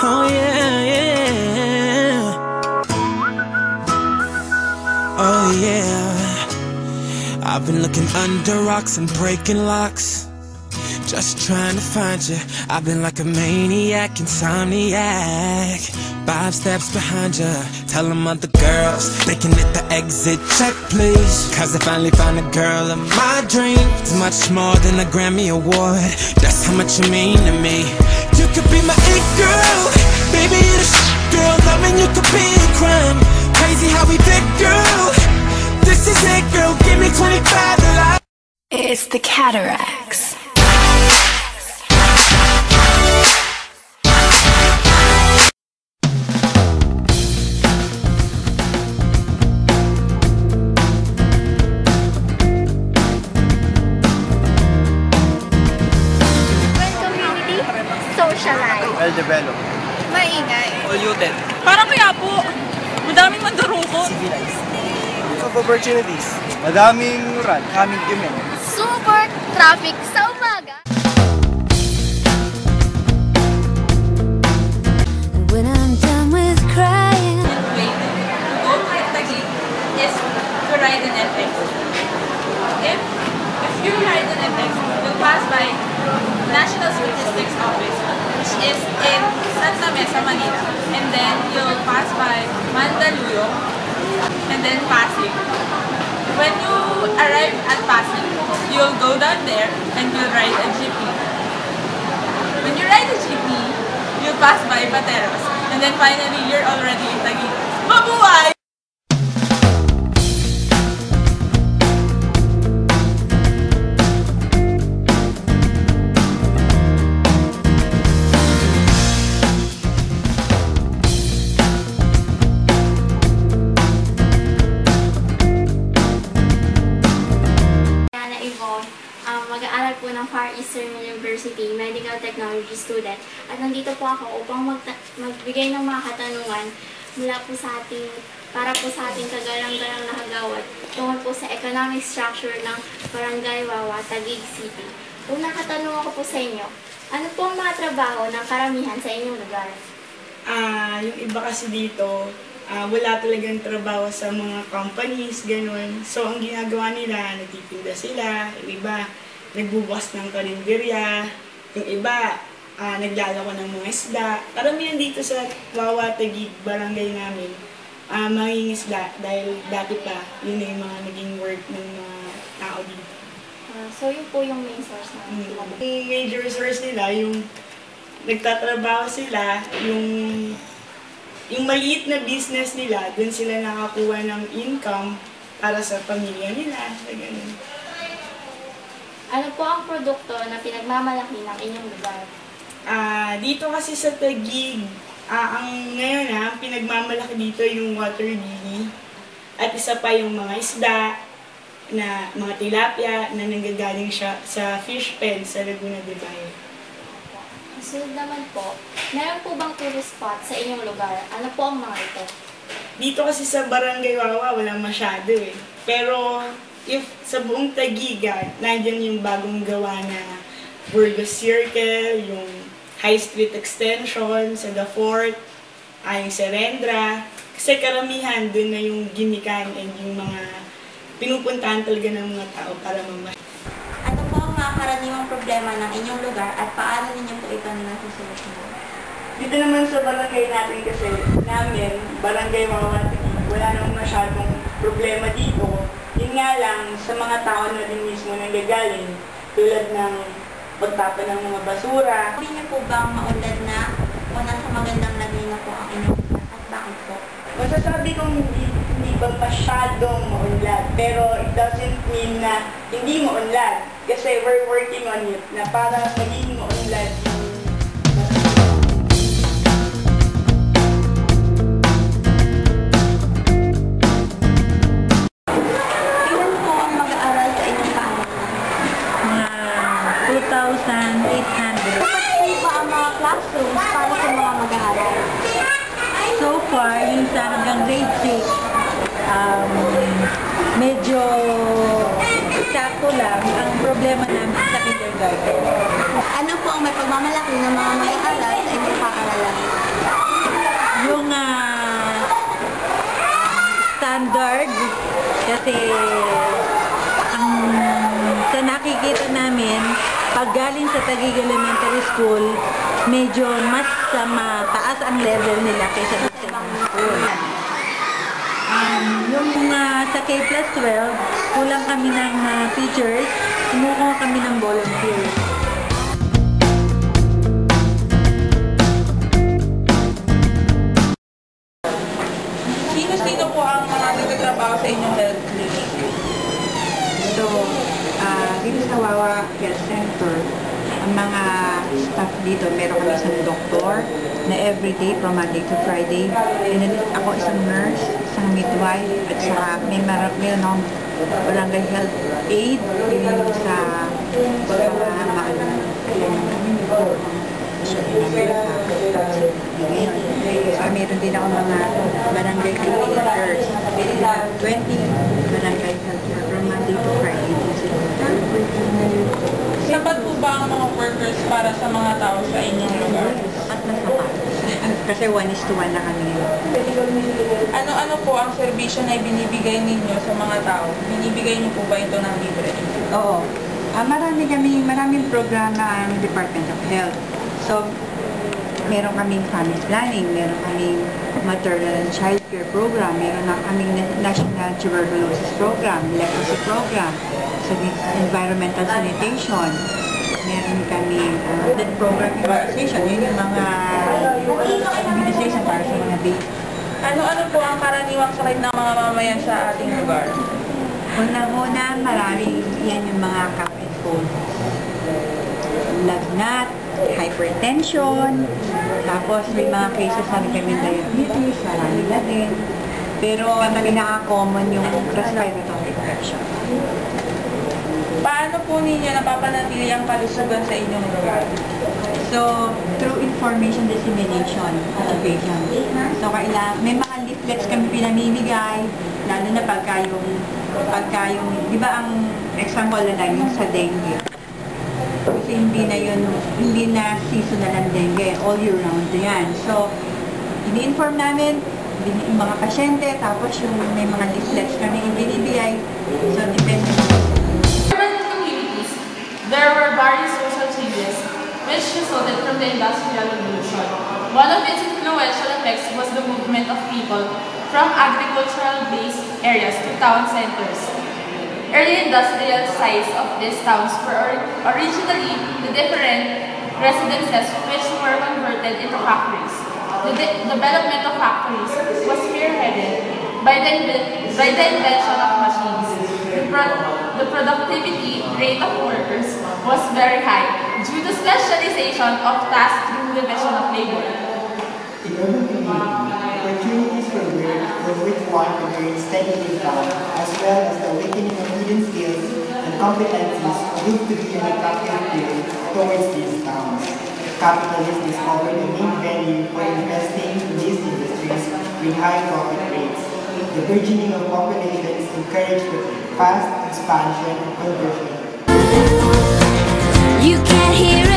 Oh yeah, yeah. Oh yeah. I've been looking under rocks and breaking locks, just trying to find you. I've been like a maniac, insomniac, 5 steps behind you. Tell them other girls they can hit the exit check, please. Cause I finally found a girl of my dreams. It's much more than a Grammy award, that's how much you mean to me. You could be my it girl, baby you're the girl. Loving you could be a crime. Crazy how we fit, girl. This is it, girl. Give me 25 to life. It's the Cataracts. Well-developed. Maingay. Polluted. Parang kaya po, madaming mandurukot. Civilized. Of opportunities. Madaming run, kaming human. Super traffic sa umaga. When I'm done with crying, Go to Taguig is to ride an FX. If you ride an FX, you'll pass by National Statistics Office, which is in Santa Mesa, Manila. And then you'll pass by Mandaluyong and then Pasig. When you arrive at Pasig, you'll go down there and you'll ride a jeepney. When you ride a jeepney, you'll pass by Pateros. And then finally, you're already in Taguig. Mabuhay! Mag-aaral po ng Far Eastern University, Medical Technology student. At nandito po ako upang magbigay ng mga katanungan mula po sa ating, para po sa ating kagalang-galang na kagawad tungkol po sa economic structure ng Barangay Wawa, Taguig City. Unang katanungan ko po sa inyo, ano po ang mga trabaho ng karamihan sa inyong lugar? Yung iba kasi dito, wala talagang trabaho sa mga companies, ganun. So, ang ginagawa nila, nagtitinda sila, yung iba, nagbubukas ng karinderya, yung iba, naglalako ng mga isda. Karamihan dito sa Wawa, Taguig, barangay namin, mangingisda dahil dati pa, yun yung mga naging work ng mga tao dito. So, yun po yung main source na Yung major source nila, yung nagtatrabaho sila, yung maliit na business nila, dun sila nakakuha ng income para sa pamilya nila, ganun. Ano po ang produkto na pinagmamalaki ng inyong lugar? Dito kasi sa Taguig, ngayon ang pinagmamalaki dito yung water lily. At isa pa yung mga isda, na mga tilapia na nanggagaling siya sa fish pen sa Laguna de Bayo. Sunod naman po, meron po bang tourist spot sa inyong lugar? Ano po ang mga ito? Dito kasi sa Barangay Wawa, walang masyado eh. Pero if sa buong Taguigan, nandyan yung bagong gawa na Burgos Circle, yung High Street Extension, sa The Fort, yung Serendra. Kasi karamihan dun na yung gimikan and yung mga pinupuntahan talaga ng mga tao para mamasyal. Ano po ang mga karaniwang problema ng inyong lugar at paano ninyo po ito nasusolusyonan? Dito naman sa barangay natin kasi, Barangay Wawa, wala namang masyadong problema dito. Yun nga lang, sa mga tao na din mismo nanggagaling, tulad ng pagtapon ng mga basura. Hindi niyo po bang maunlad na o nasa magandang lagay na po ang inyong lugar at bakit po? Masasabi kong hindi ba masyadong maunlad, pero it doesn't mean na hindi maunlad. Kasi we're working on it na para maging maunlad yung Ilan po ang mag-aaral sa inyong paaralan? Mga 2,800. Bakit po ba ang mga classrooms para sa mga mag-aaral? So far, yung sa hanggang grade 6, medyo sakto lang. Ang problema namin sa kindergarten. Ano po ang may pagmamalaki ng mga mag-aaral sa inyong paaralan? Kasi ang sa nakikita namin, pag galing sa Taguig Elementary School, medyo mas mataas ang level nila kaysa sa ibang school. Yung sa K+12, kulang kami ng teachers, kumukuha kami ng volunteers. Sino po ang mga nagtatrabaho sa inyong health clinic? So, dito sa Wawa Health Center, ang mga staff dito, meron kami isang doktor na everyday from Monday to Friday. And then ako isang nurse, isang midwife, at saka meron akong barangay health aid, yun sa meron din ako mga barangay health workers. 20 barangay health workers from Monday to Friday. Sapat po ba ang mga workers para sa mga tao sa inyong lugar? Sapat na sapat. Kasi 1:1 na kami. Ano po ang serbisyo na ibinibigay ninyo sa mga tao? Binibigay niyo po ba ito ng libre? Oo. Maraming programa ang Department of Health. So, meron kaming family planning, meron kaming maternal and child care program, meron na kaming national tuberculosis program, leprosy program, so environmental sanitation, meron kaming program immunization, yun yung mga immunization para sa mga baby. Ano po ang karaniwang sakit ng mga mamayan sa ating lugar? Una-una, maraming yan yung mga cough and cold. Lagnat, hypertension, tapos may mga cases na kami diabetes, marami na din. Pero ang pinaka-common yung respiratory infection. Paano po ninyo napapanatili ang kalusugan sa inyong lugar? So, through information dissemination, education. So, may mga leaflets kami pinamimigay, lalo na pagka yung, di ba ang example na lang yung sa dengue. Kasi hindi na seasonal ang dengue, all year round yan. So, ini-inform namin yung mga pasyente, tapos yung may mga leaflets kami ibinibigay. So, depende na. There were various social changes which resulted from the Industrial Revolution. One of its influential effects was the movement of people from agricultural-based areas to town centers. Early industrial sites of these towns were originally the different residences which were converted into factories. The development of factories was spearheaded by the invention of machines. The productivity rate of workers was very high due to specialization of tasks through division of labor. In urban communities, opportunities for work from which one can earn steady income, as well as the awakening of hidden skills and competencies proved to be an attractive pull towards these towns. Capitalists discovered a main value for investing in these industries with high profit rates. The burgeoning of populations encouraged the fast expansion and conversion. You can't hear